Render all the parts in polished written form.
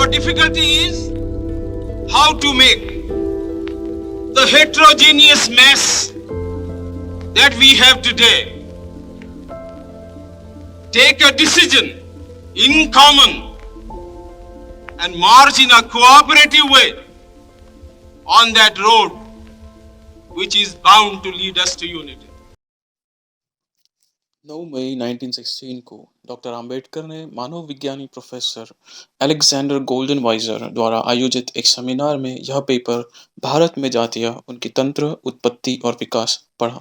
Our difficulty is how to make the heterogeneous mess that we have today take a decision in common and march in a cooperative way on that road which is bound to lead us to unity. 9 मई 1916 को doctor Ambedkar ने मानव विज्ञानी professor Alexander golden visor द्वारा आयोजित एक seminar में यह paper Bharat में जातियाँ, उनकी तंत्र, उत्पत्ति और विकास पढ़ा।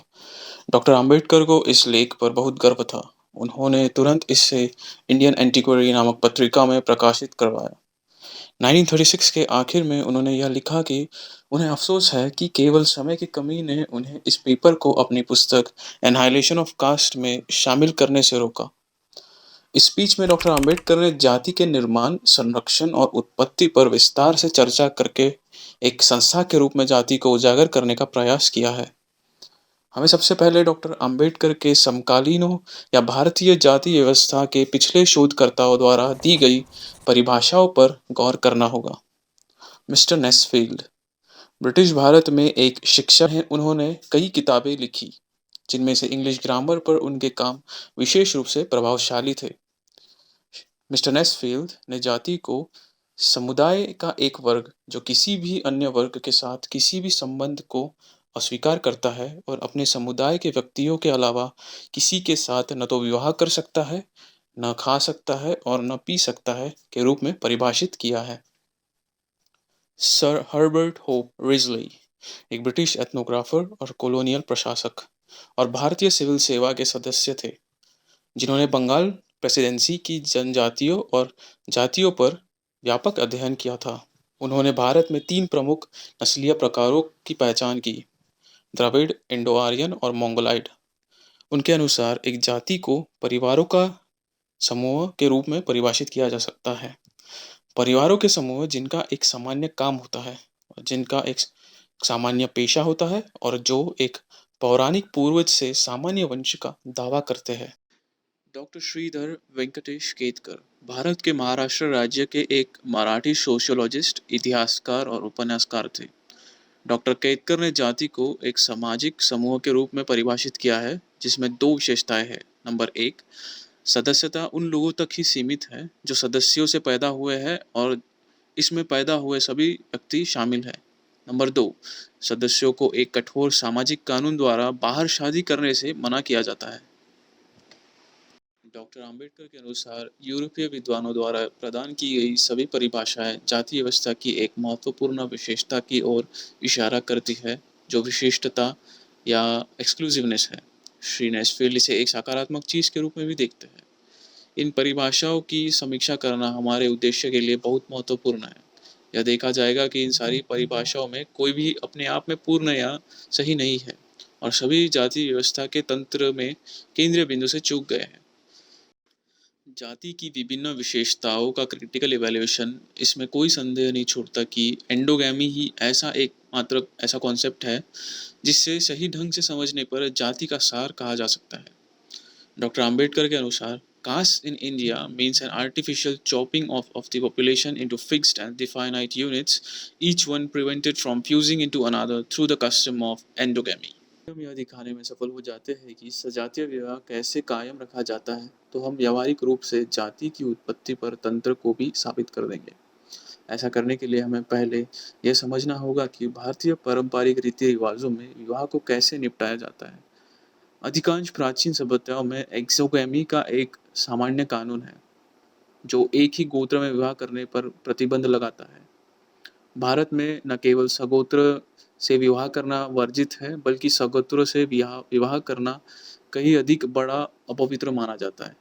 डॉक्टर अंबेडकर को इस लेख पर बहुत गर्व था। उन्होंने तुरंत इसे इंडियन एंटीक्वेरी नामक पत्रिका में प्रकाशित करवाया। 1936 के आखिर में उन्होंने यह लिखा कि उन्हें अफसोस है कि केवल समय की कमी ने उन्हें इस पेपर को अपनी पुस्तक एनहाइलेशन ऑफ कास्ट में शामिल करने से रोका। इस स्पीच में डॉक्टर अंबेडकर ने जाति के निर्माण, संरक्षण और उत्पत्ति पर विस्तार से चर्चा करके एक संस्था के रूप में जाति को उजागर करने का प्रयास किया है। हमें सबसे पहले डॉक्टर अंबेडकर के समकालीनों या भारतीय जाति व्यवस्था के पिछले शोधकर्ताओं द्वारा दी गई परिभाषाओं पर गौर करना होगा। मिस्टर नेस्फील्ड ब्रिटिश भारत में एक शिक्षक हैं। उन्होंने कई किताबें लिखी, जिनमें से इंग्लिश ग्रामर पर उनके काम विशेष रूप से प्रभावशाली थे। मिस्टर नेस्फील्ड ने जाति को समुदाय का एक वर्ग जो किसी भी अन्य वर्ग के साथ किसी भी संबंध को अस्वीकार करता है और अपने समुदाय के व्यक्तियों के अलावा किसी के साथ न तो विवाह कर सकता है, न खा सकता है और न पी सकता है के रूप में परिभाषित किया है। सर हर्बर्ट होप रिजली एक ब्रिटिश एथनोग्राफर और कॉलोनियल प्रशासक और भारतीय सिविल सेवा के सदस्य थे, जिन्होंने बंगाल प्रेसिडेंसी की जनजातियों और जातियों पर व्यापक अध्ययन किया था। उन्होंने भारत में 3 प्रमुख नस्लीय प्रकारों की पहचान की: द्रविड़, इंडो आर्यन और मंगोलाइड। उनके अनुसार एक जाति को परिवारों का समूह के रूप में परिभाषित किया जा सकता है। परिवारों के समूह जिनका एक सामान्य काम होता है, जिनका एक सामान्य पेशा होता है और जो एक पौराणिक पूर्वज से सामान्य वंश का दावा करते हैं। डॉक्टर श्रीधर वेंकटेश केतकर भारत के महाराष्ट्र राज्य के एक मराठी सोशियोलॉजिस्ट, इतिहासकार और उपन्यासकार थे। डॉक्टर केतकर ने जाति को एक सामाजिक समूह के रूप में परिभाषित किया है, जिसमें 2 विशेषताएं हैं। नंबर 1, सदस्यता उन लोगों तक ही सीमित है जो सदस्यों से पैदा हुए हैं और इसमें पैदा हुए सभी व्यक्ति शामिल हैं। नंबर 2, सदस्यों को एक कठोर सामाजिक कानून द्वारा बाहर शादी करने से मना किया जाता है। डॉक्टर अंबेडकर के अनुसार यूरोपीय विद्वानों द्वारा प्रदान की गई सभी परिभाषाएं जाति व्यवस्था की एक महत्वपूर्ण विशेषता की ओर इशारा करती है, जो विशिष्टता या एक्सक्लूसिवनेस है। श्री नेस्फील्ड इसे एक सकारात्मक चीज के रूप में भी देखते हैं। इन परिभाषाओं की समीक्षा करना हमारे उद्देश्य के लिए बहुत महत्वपूर्ण है। यह देखा जाएगा कि इन सारी परिभाषाओं में कोई भी अपने आप में पूर्ण या सही नहीं है और सभी जाति व्यवस्था के तंत्र में केंद्रीय बिंदु से चूक गए हैं। जाति की विभिन्न विशेषताओं का क्रिटिकल इवैल्यूएशन, इसमें कोई संदेह नहीं छोड़ता कि एंडोगैमी ही ऐसा कॉन्सेप्ट है जिससे सही ढंग से समझने पर जाति का सार कहा जा सकता है। डॉक्टर अंबेडकर के अनुसार caste in India means an artificial chopping off of the population into fixed and definite units, each one prevented from fusing into another through the custom of endogamy. हम यह दिखाने में सफल हो जाते हैं कि सजातीय विवाह कैसे कायम रखा जाता है, तो हम व्यावहारिक रूप से जाति की उत्पत्ति पर तंत्र को भी साबित कर देंगे। ऐसा करने के लिए हमें पहले यह समझना होगा कि भारतीय पारंपरिक रीति रिवाजों में विवाह को कैसे निपटाया जाता है। अधिकांश प्राचीन सभ्यताओं में एक्सोगैमी का एक सामान्य कानून है, जो एक ही गोत्र में विवाह करने पर प्रतिबंध लगाता है। भारत में न केवल सगोत्र से विवाह करना वर्जित है, बल्कि सगोत्र से विवाह करना कहीं अधिक बड़ा अपवित्र माना जाता है।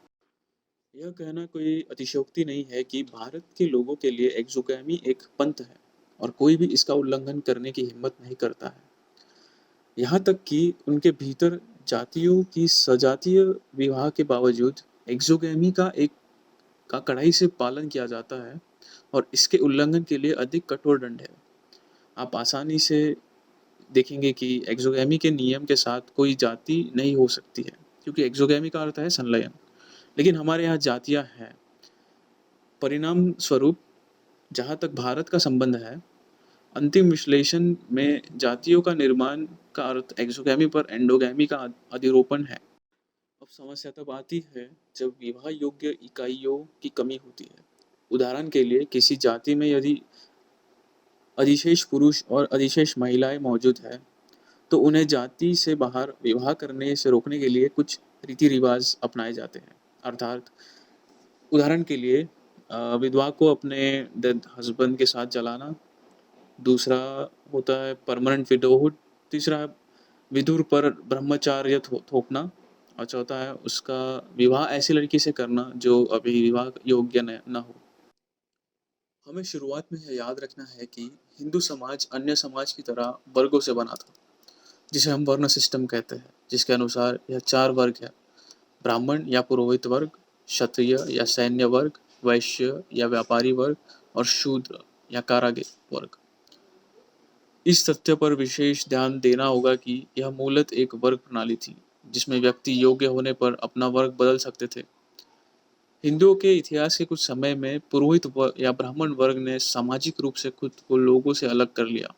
यह कहना कोई अतिशयोक्ति नहीं है कि भारत के लोगों के लिए एक्सोगैमी एक पंथ है और कोई भी इसका उल्लंघन करने की हिम्मत नहीं करता है। यहाँ तक कि उनके भीतर जातियों की सजातीय विवाह के बावजूद एक्सोगैमी का कड़ाई से पालन किया जाता है और इसके उल्लंघन के लिए अधिक कठोर दंड है। आप आसानी से देखेंगे कि एक्सोगैमी के नियम के साथ कोई जाति नहीं हो सकती है, क्योंकि एक्सोगैमी का अर्थ है संलयन, लेकिन हमारे यहाँ जातियाँ हैं। परिणाम स्वरूप जहाँ तक भारत का संबंध है, अंतिम विश्लेषण में जातियों का निर्माण का अर्थ एक्सोगैमी पर एंडोगैमी का अधिरोपण है। अब समस्या तब आती है जब विवाह योग्य इकाइयों की कमी होती है। उदाहरण के लिए किसी जाति में यदि अधिशेष पुरुष और अधिशेष महिलाएं मौजूद है, तो उन्हें जाति से बाहर विवाह करने से रोकने के लिए कुछ रीति रिवाज अपनाए जाते हैं। अर्थात उदाहरण के लिए विधवा को अपने डेड हस्बैंड के साथ जलाना, दूसरा होता है परमानेंट विडोहुड, तीसरा है विधुर पर ब्रह्मचार्य थोपना, और चौथा है उसका विवाह ऐसी लड़की से करना जो अभी विवाह योग्य न हो। हमें शुरुआत में यह याद रखना है कि हिंदू समाज अन्य समाज की तरह वर्गों से बना था, जिसे हम वर्ण सिस्टम कहते हैं, जिसके अनुसार यह 4 वर्ग है: ब्राह्मण या पुरोहित वर्ग, क्षत्रिय या सैन्य वर्ग, वैश्य या व्यापारी वर्ग और शूद्र या कारागिर वर्ग। इस तथ्य पर विशेष ध्यान देना होगा कि यह मूलतः एक वर्ग प्रणाली थी, जिसमें व्यक्ति योग्य होने पर अपना वर्ग बदल सकते थे। हिंदुओं के इतिहास के कुछ समय में पुरोहित वर्ग या ब्राह्मण वर्ग ने सामाजिक रूप से खुद को लोगों से अलग कर लिया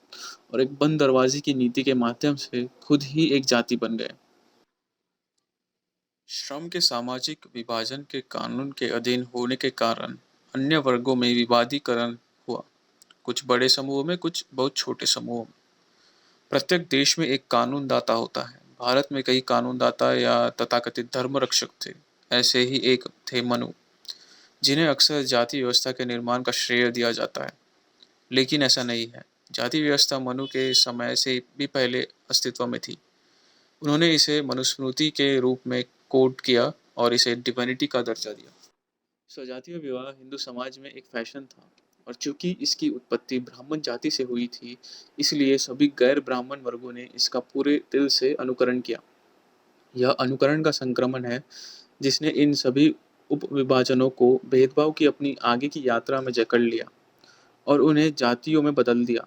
और एक बंद दरवाजे की नीति के माध्यम से खुद ही एक जाति बन गए। श्रम के सामाजिक विभाजन के कानून के अधीन होने के कारण अन्य वर्गों में विवादीकरण हुआ, कुछ बड़े समूहों में, कुछ बहुत छोटे समूहों में। प्रत्येक देश में एक कानून दाता होता है। भारत में कई कानून दाता या तथाकथित धर्म रक्षक थे। ऐसे ही एक थे मनु, जिन्हें अक्सर जाति व्यवस्था के निर्माण का श्रेय दिया जाता है, लेकिन ऐसा नहीं है। जाति व्यवस्था मनु के समय से भी पहले अस्तित्व में थी। उन्होंने इसे मनुस्मृति के रूप में कोड किया और इसे डिविनिटी का दर्जा दिया। सजातीय विवाह हिंदू समाज में एक फैशन था, और चूंकि इसकी उत्पत्ति ब्राह्मण जाति से हुई थी, इसलिए सभी गैर ब्राह्मण वर्गों ने इसका पूरे दिल से अनुकरण किया। यह अनुकरण का संक्रमण है जिसने इन सभी उपविभाजनों को भेदभाव की अपनी आगे की यात्रा में जकड़ लिया और उन्हें जातियों में बदल दिया।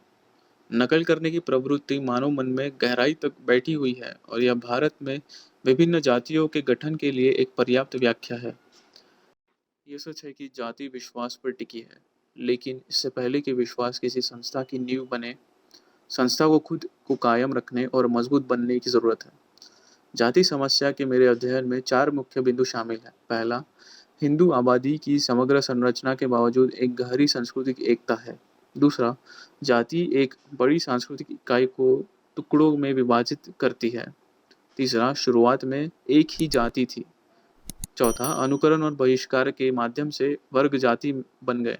नकल करने की प्रवृत्ति मानव मन में गहराई तक बैठी हुई है, और यह भारत में विभिन्न जातियों के गठन के लिए एक पर्याप्त व्याख्या है। यह सच है कि जाति विश्वास पर टिकी है, लेकिन इससे पहले कि विश्वास किसी संस्था की नींव बने, संस्था को खुद को कायम रखने और मजबूत बनने की जरूरत है। जाति समस्या के मेरे अध्ययन में 4 मुख्य बिंदु शामिल हैं। पहला, हिंदू आबादी की समग्र संरचना के बावजूद एक गहरी सांस्कृतिक एकता है। दूसरा, जाति एक बड़ी सांस्कृतिक इकाई को टुकड़ों में विभाजित करती है। तीसरा, शुरुआत में एक ही जाति थी। चौथा, अनुकरण और बहिष्कार के माध्यम से वर्ग जाति बन गए।